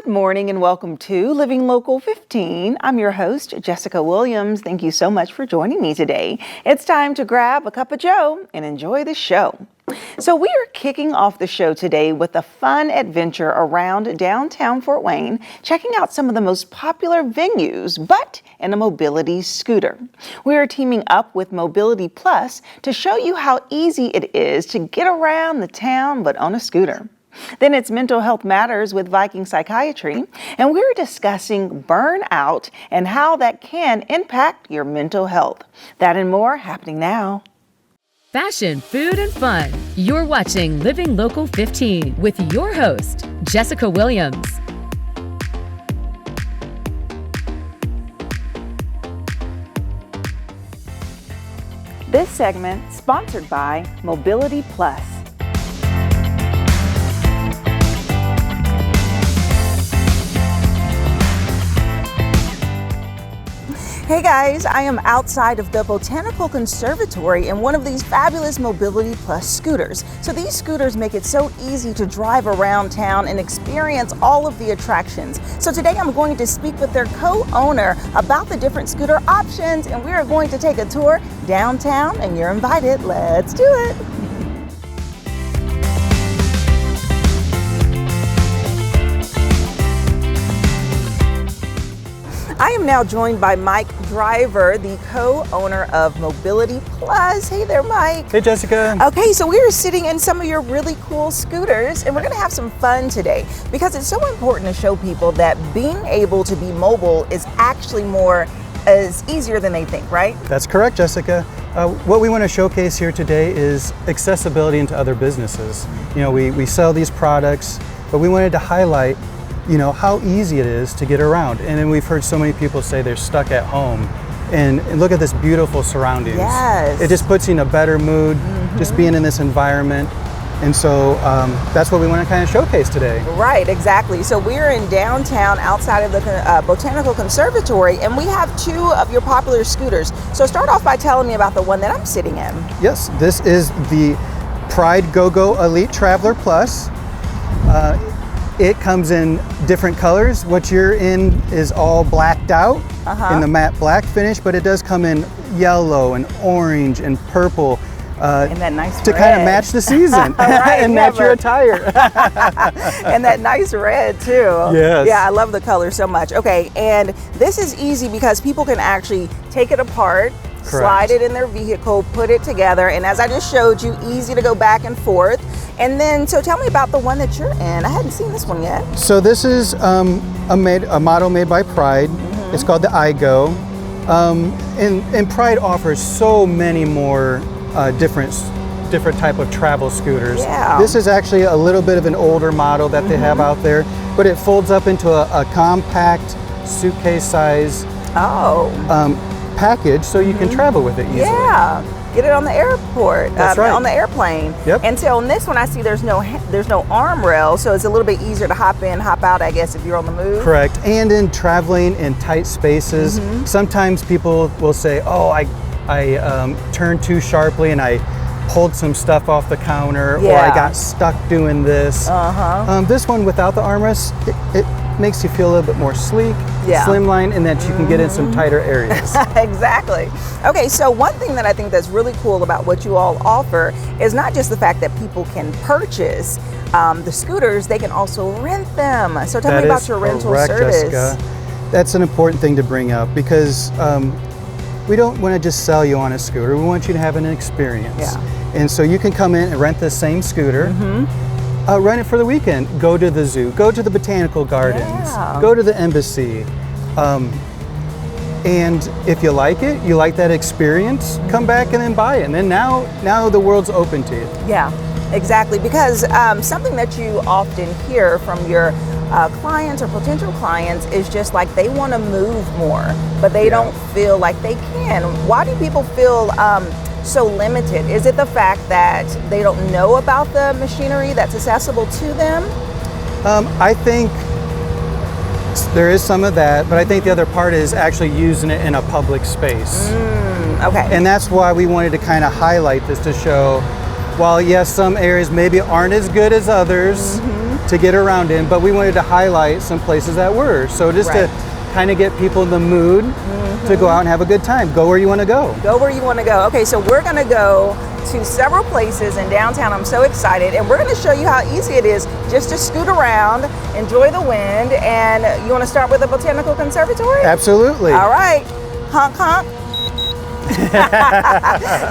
Good morning and welcome to Living Local 15. I'm your host, Jessica Williams. Thank you so much for joining me today. It's time to grab a cup of joe and enjoy the show. So we are kicking off the show today with a fun adventure around downtown Fort Wayne, checking out some of the most popular venues, but in a mobility scooter. We are teaming up with Mobility Plus to show you how easy it is to get around the town, but on a scooter. Then it's Mental Health Matters with Viking Psychiatry, and we're discussing burnout and how that can impact your mental health. That and more happening now. Fashion, food, and fun. You're watching Living Local 15 with your host, Jessica Williams. This segment sponsored by Mobility Plus. Hey guys, I am outside of the Botanical Conservatory in one of these fabulous Mobility Plus scooters. So these scooters make it so easy to drive around town and experience all of the attractions. So today I'm going to speak with their co-owner about the different scooter options, and we are going to take a tour downtown, and you're invited. Let's do it. I am now joined by Mike Driver, the co-owner of Mobility Plus. Hey there, Mike. Hey, Jessica. Okay, so we are sitting in some of your really cool scooters, and we're going to have some fun today because it's so important to show people that being able to be mobile is actually is easier than they think, right? That's correct, Jessica. What we want to showcase here today is accessibility into other businesses. You know, we sell these products, but we wanted to highlight how easy it is to get around. And then we've heard so many people say they're stuck at home. And look at this beautiful surroundings. Yes. It just puts you in a better mood, just being in this environment. And so that's what we want to kind of showcase today. Right, exactly. So we're in downtown outside of the Botanical Conservatory, and we have two of your popular scooters. So start off by telling me about the one that I'm sitting in. Yes, this is the Pride Go-Go Elite Traveler Plus. It comes in different colors. What you're in is all blacked out in the matte black finish, but it does come in yellow and orange and purple and that nice to red. kind of match the season Right, and match your attire. And that nice red too. Yes. Yeah, I love the color so much. Okay, and this is easy because people can actually take it apart, slide it in their vehicle, put it together, and as I just showed you, easy to go back and forth. And then, so tell me about the one that you're in. I hadn't seen this one yet. So this is a model made by Pride. It's called the iGo. And Pride offers so many more different type of travel scooters. Yeah. This is actually a little bit of an older model that they have out there, but it folds up into a compact suitcase size package, so you can travel with it easily. Yeah. Get it on the airport. That's right. On the airplane. Yep. And so on this one, I see there's no arm rail, so it's a little bit easier to hop in, hop out, I guess, if you're on the move. Correct. And in traveling in tight spaces, sometimes people will say, "Oh, I turned too sharply and I pulled some stuff off the counter, or I got stuck doing this." This one without the armrest, it makes you feel a little bit more sleek, slimline, and that you can get in some tighter areas. Exactly. Okay, so one thing that I think that's really cool about what you all offer is not just the fact that people can purchase the scooters, they can also rent them. So tell me about your rental service. Jessica. That's an important thing to bring up because we don't want to just sell you on a scooter. We want you to have an experience. Yeah. And so you can come in and rent the same scooter. Rent it for the weekend. Go to the zoo. Go to the botanical gardens. Go to the embassy. And if you like it, you like that experience, come back and then buy it. And then now the world's open to you. Yeah, exactly. Because something that you often hear from your clients or potential clients is just like they want to move more, but they don't feel like they can. Why do people feel so limited? Is it the fact that they don't know about the machinery that's accessible to them? I think there is some of that, but I think the other part is actually using it in a public space. Okay. And that's why we wanted to kind of highlight this to show, while yes, some areas maybe aren't as good as others, to get around in, but we wanted to highlight some places that were. So just to kind of get people in the mood to go out and have a good time. Go where you want to go. Go where you want to go. Okay, so we're going to go to several places in downtown. I'm so excited, and we're going to show you how easy it is just to scoot around, enjoy the wind. And you want to start with the Botanical Conservatory? Absolutely. All right, honk honk.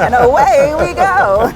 And away we go.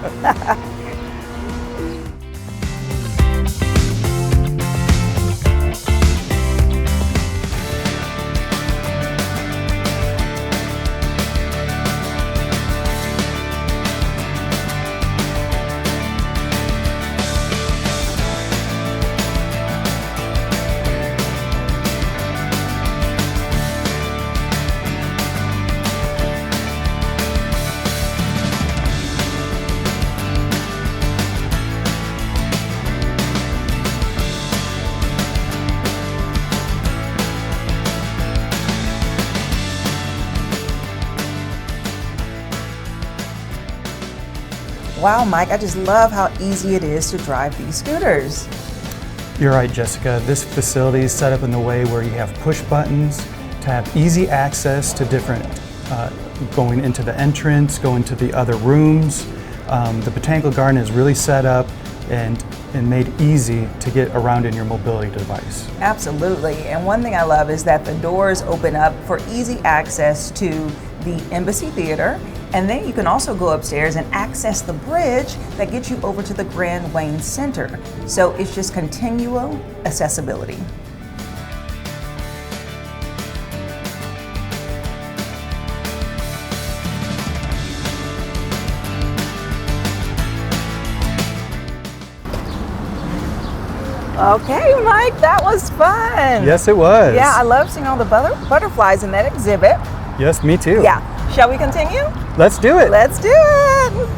Wow, Mike, I just love how easy it is to drive these scooters. You're right, Jessica. This facility is set up in the way where you have push buttons to have easy access to different, going into the entrance, going to the other rooms. The Botanical Garden is really set up and made easy to get around in your mobility device. Absolutely, and one thing I love is that the doors open up for easy access to the Embassy Theater, and then you can also go upstairs and access the bridge that gets you over to the Grand Wayne Center. So it's just continual accessibility. Okay, Mike, that was fun. Yes, it was. Yeah, I love seeing all the butterflies in that exhibit. Yes, me too. Yeah. Shall we continue? Let's do it. Let's do it.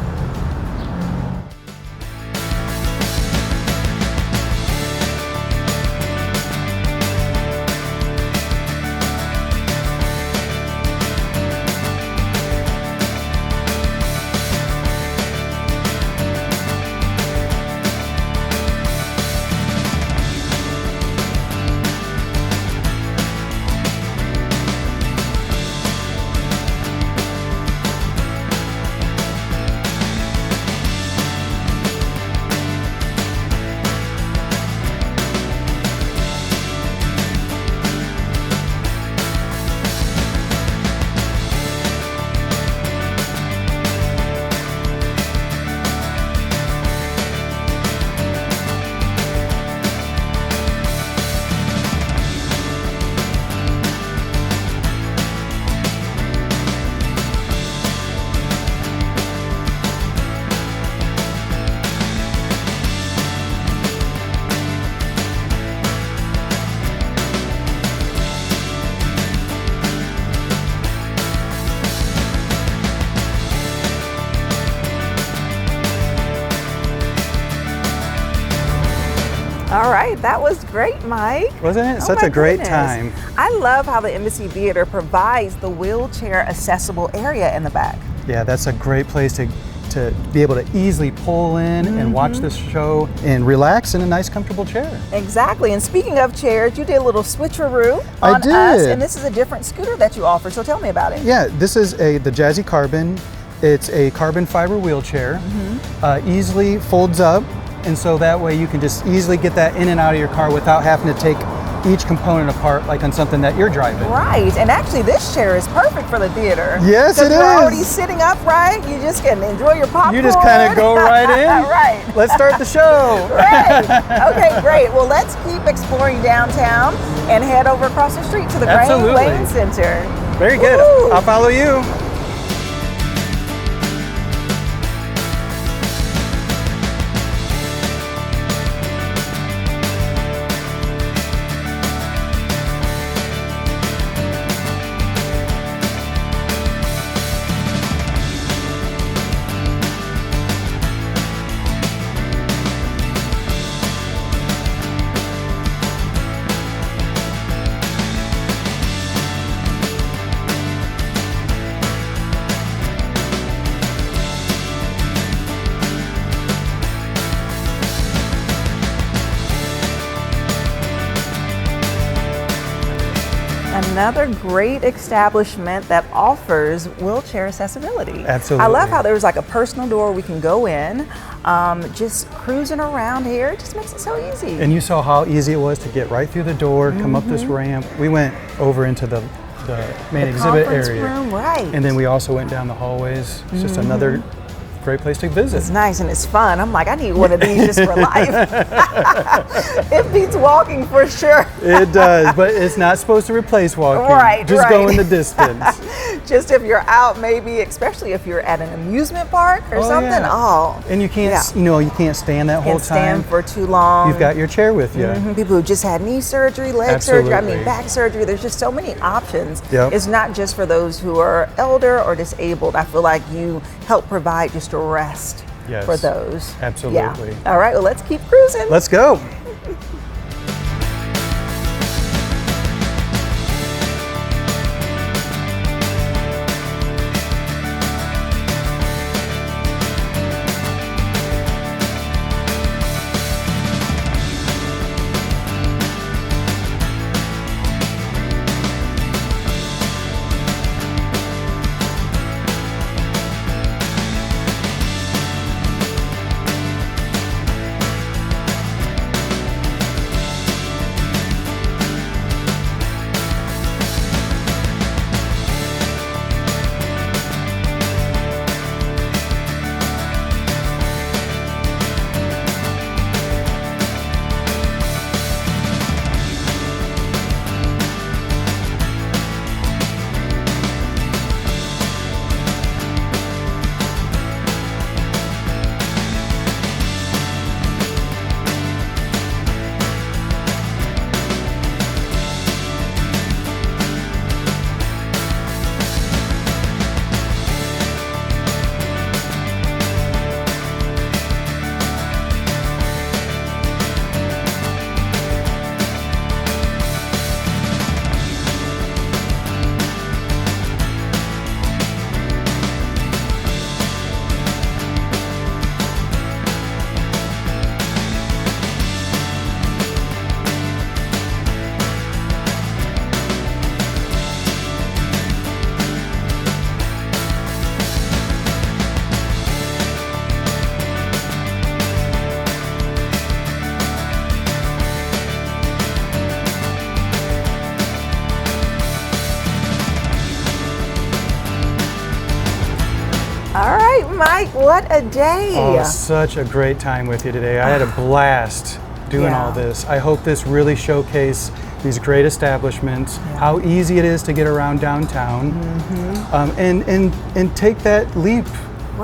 All right, that was great, Mike. Wasn't it? Oh Such my a great goodness. time. I love how the Embassy Theater provides the wheelchair accessible area in the back. Yeah, that's a great place to be able to easily pull in and watch this show and relax in a nice, comfortable chair. Exactly. And speaking of chairs, you did a little switcheroo I on did. us, and this is a different scooter that you offer. So tell me about it. Yeah, this is the Jazzy Carbon. It's a carbon fiber wheelchair, easily folds up, and so that way you can just easily get that in and out of your car without having to take each component apart like on something that you're driving. Right, and actually this chair is perfect for the theater. Yes, it You're already is. sitting upright, you just can enjoy your popcorn. You just kind of go right in. Right. Let's start the show. Right. Okay, great. Well, let's keep exploring downtown and head over across the street to the Grand Absolutely. Wayne Center. Very good. Woo-hoo. I'll follow you. Another great establishment that offers wheelchair accessibility. Absolutely. I love how there's like a personal door we can go in. Just cruising around here, it just makes it so easy. And you saw how easy it was to get right through the door, come up this ramp. We went over into the main exhibit area. Room, right. And then we also went down the hallways. It's just another great place to visit. It's nice and it's fun. I'm like, I need one of these just for life. It beats walking for sure. It does, but it's not supposed to replace walking. Right, just go in the distance. Just if you're out, maybe, especially if you're at an amusement park or something. Yeah. Oh, and you can't, you can't stand that whole can't time. stand for too long. You've got your chair with you. People who just had knee surgery, leg surgery, back surgery. There's just so many options. Yep. It's not just for those who are elder or disabled. I feel like you help provide just a rest for those. Absolutely. Yeah. All right, well, let's keep cruising. Let's go. All right, Mike, what a day. Oh, such a great time with you today. I had a blast doing all this. I hope this really showcased these great establishments, how easy it is to get around downtown, and take that leap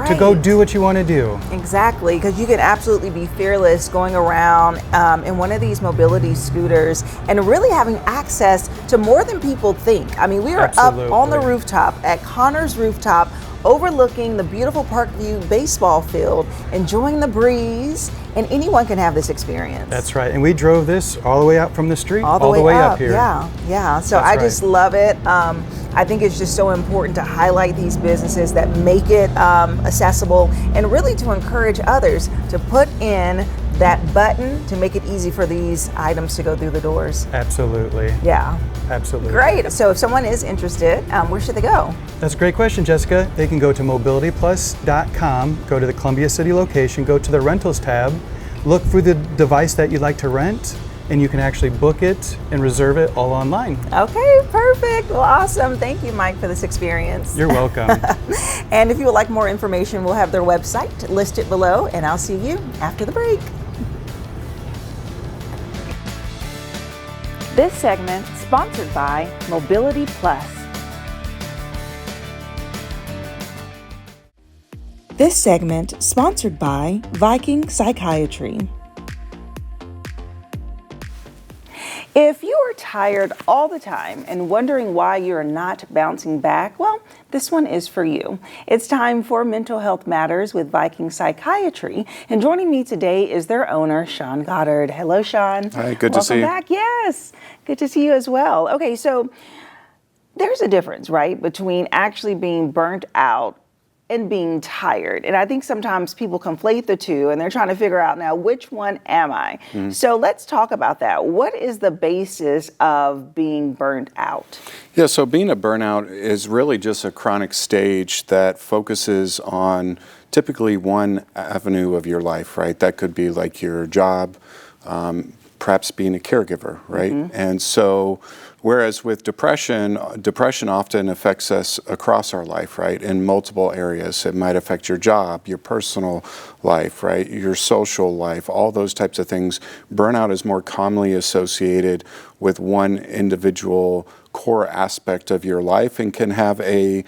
to go do what you want to do. Exactly, because you can absolutely be fearless going around in one of these mobility scooters and really having access to more than people think. I mean, we are up on the rooftop at Connor's Rooftop, overlooking the beautiful Parkview baseball field, enjoying the breeze, and anyone can have this experience. That's right, and we drove this all the way out from the street, all the way up here. Yeah. So I just love it. I think it's just so important to highlight these businesses that make it accessible, and really to encourage others to put in that button to make it easy for these items to go through the doors. Absolutely. Yeah. Absolutely. Great. So if someone is interested, where should they go? That's a great question, Jessica. They can go to mobilityplus.com, go to the Columbia City location, go to the rentals tab, look for the device that you'd like to rent, and you can actually book it and reserve it all online. Okay, perfect. Well, awesome. Thank you, Mike, for this experience. You're welcome. And if you would like more information, we'll have their website listed below, and I'll see you after the break. This segment sponsored by Mobility Plus. This segment sponsored by Viking Psychiatry. If you are tired all the time and wondering why you're not bouncing back, well, this one is for you. It's time for Mental Health Matters with Viking Psychiatry. And joining me today is their owner, Sean Goddard. Hello, Sean. Hi, good to see you. Welcome back. Yes, good to see you as well. Okay, so there's a difference, right, between actually being burnt out and being tired. And I think sometimes people conflate the two and they're trying to figure out now, which one am I? So let's talk about that. What is the basis of being burnt out? Yeah, so being a burnout is really just a chronic stage that focuses on typically one avenue of your life, right? That could be like your job, perhaps being a caregiver, right? And so, whereas with depression often affects us across our life, right? In multiple areas. It might affect your job, your personal life, right? Your social life, all those types of things. Burnout is more commonly associated with one individual core aspect of your life and can have a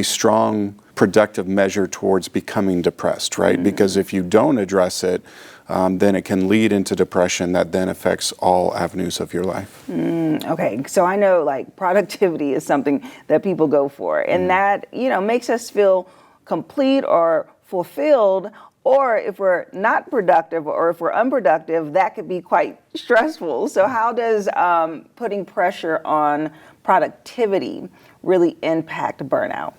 strong productive measure towards becoming depressed, right? Because if you don't address it, then it can lead into depression that then affects all avenues of your life. Okay, so I know like productivity is something that people go for, and that, makes us feel complete or fulfilled. Or if we're not productive or if we're unproductive, that could be quite stressful. So how does putting pressure on productivity really impact burnout?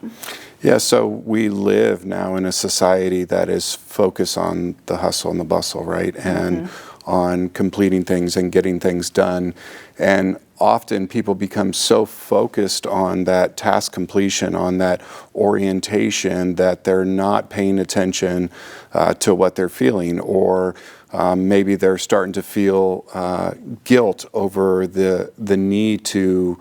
Yeah, so we live now in a society that is focused on the hustle and the bustle, right? And on completing things and getting things done. And often people become so focused on that task completion, on that orientation, that they're not paying attention to what they're feeling, or maybe they're starting to feel guilt over the need to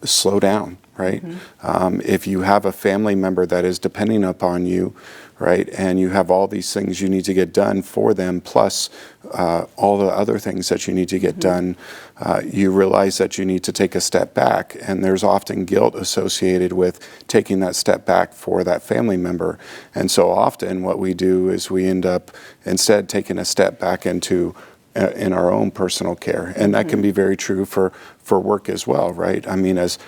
slow down, right? If you have a family member that is depending upon you, right, and you have all these things you need to get done for them, plus all the other things that you need to get done, you realize that you need to take a step back, and there's often guilt associated with taking that step back for that family member. And so often what we do is we end up instead taking a step back into in our own personal care. And that can be very true for work as well, right? I mean, as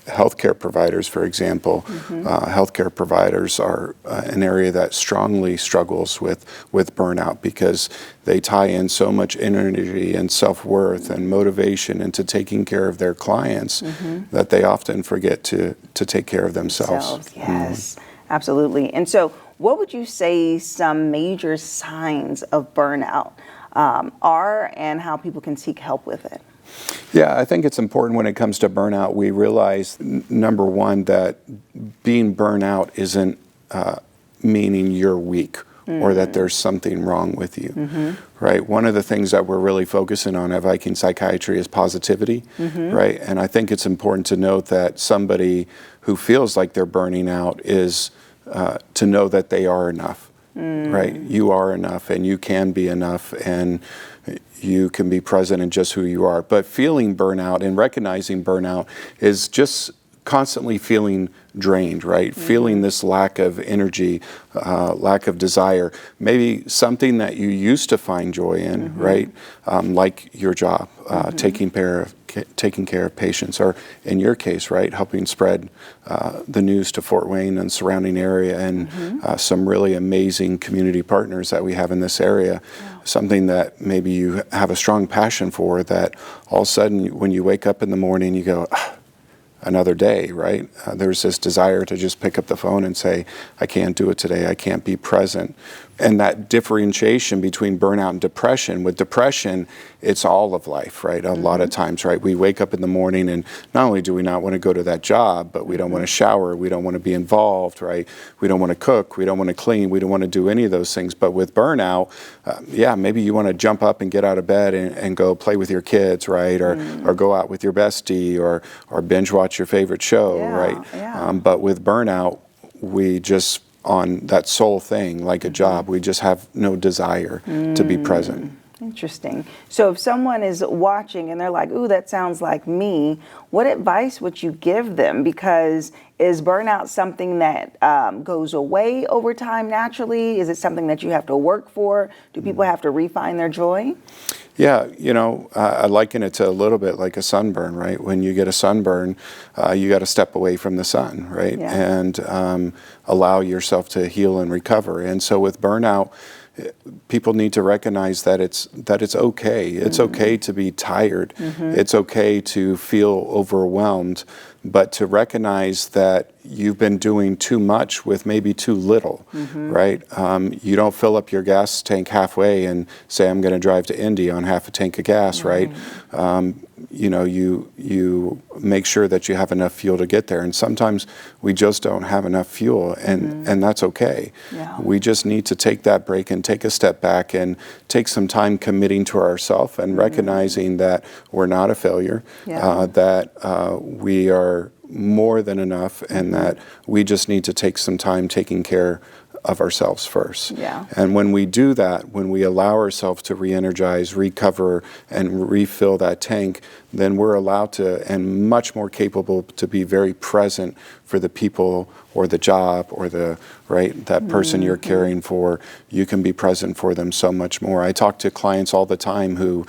healthcare providers, for example, healthcare providers are an area that strongly struggles with burnout because they tie in so much energy and self-worth and motivation into taking care of their clients that they often forget to take care of themselves. Yes, absolutely. And so what would you say some major signs of burnout are, and how people can seek help with it? Yeah, I think it's important when it comes to burnout, we realize, number one, that being burnout isn't meaning you're weak or that there's something wrong with you, right? One of the things that we're really focusing on at Viking Psychiatry is positivity, right? And I think it's important to note that somebody who feels like they're burning out is to know that they are enough. Right? You are enough, and you can be enough, and you can be present in just who you are. But feeling burnout and recognizing burnout is just constantly feeling drained, right? Feeling this lack of energy, lack of desire, maybe something that you used to find joy in, right? Like your job, taking care of patients, or in your case, right, helping spread the news to Fort Wayne and surrounding area, and some really amazing community partners that we have in this area. Something that maybe you have a strong passion for, that all of a sudden when you wake up in the morning, you go, another day, right? There's this desire to just pick up the phone and say, I can't do it today, I can't be present. And that differentiation between burnout and depression, with depression, it's all of life, right? A lot of times, right? We wake up in the morning and not only do we not want to go to that job, but we don't want to shower, we don't want to be involved, right? We don't want to cook, we don't want to clean, we don't want to do any of those things. But with burnout, maybe you want to jump up and get out of bed and go play with your kids, right? Or go out with your bestie, or binge watch your favorite show, right? But with burnout, we just, on that sole thing, like a job, we just have no desire to be present. Interesting. So if someone is watching and they're like, ooh, that sounds like me, what advice would you give them? Because is burnout something that goes away over time naturally? Is it something that you have to work for? Do people have to refine their joy? Yeah, I liken it to a little bit like a sunburn, right? When you get a sunburn, you got to step away from the sun, right? Yeah. And allow yourself to heal and recover. And so with burnout, people need to recognize that it's okay. It's okay to be tired. It's okay to feel overwhelmed, but to recognize that you've been doing too much with maybe too little, right? You don't fill up your gas tank halfway and say, I'm going to drive to Indy on half a tank of gas, right? You know, you make sure that you have enough fuel to get there. And sometimes we just don't have enough fuel, and that's okay. Yeah. We just need to take that break and take a step back and take some time committing to ourselves and recognizing that we're not a failure, that we are more than enough, and that we just need to take some time taking care of ourselves first. Yeah. And when we do that, when we allow ourselves to re-energize, recover, and refill that tank, then we're allowed to and much more capable to be very present for the people or the job or that person you're caring for. You can be present for them so much more. I talk to clients all the time who,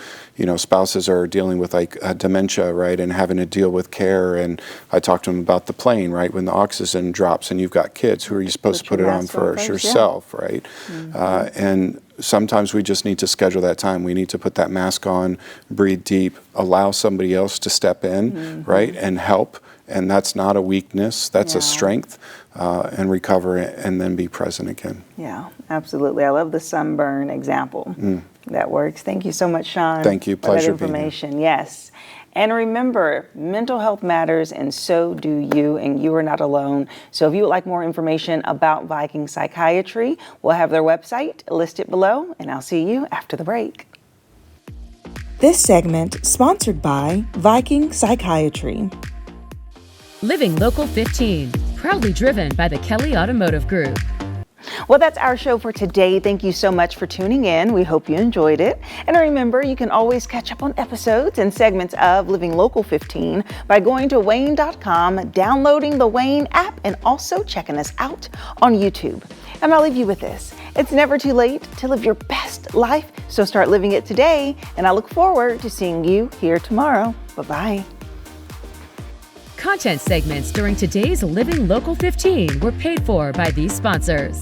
spouses are dealing with dementia, right, and having to deal with care. And I talk to them about the plane, right, when the oxygen drops and you've got kids, who are you supposed to put it on first? Yourself, right? And sometimes we just need to schedule that time. We need to put that mask on, breathe deep, allow somebody else to step in, right, and help. And that's not a weakness, that's a strength, and recover and then be present again. Yeah, absolutely. I love the sunburn example. That works. Thank you so much, Sean. Thank you. Pleasure for that information. Yes. And remember, mental health matters, and so do you, and you are not alone. So if you would like more information about Viking Psychiatry, we'll have their website listed below, and I'll see you after the break. This segment sponsored by Viking Psychiatry. Living Local 15, proudly driven by the Kelly Automotive Group. Well, that's our show for today. Thank you so much for tuning in. We hope you enjoyed it. And remember, you can always catch up on episodes and segments of Living Local 15 by going to WANE.com, downloading the WANE app, and also checking us out on YouTube. And I'll leave you with this. It's never too late to live your best life, so start living it today. And I look forward to seeing you here tomorrow. Bye-bye. Content segments during today's Living Local 15 were paid for by these sponsors.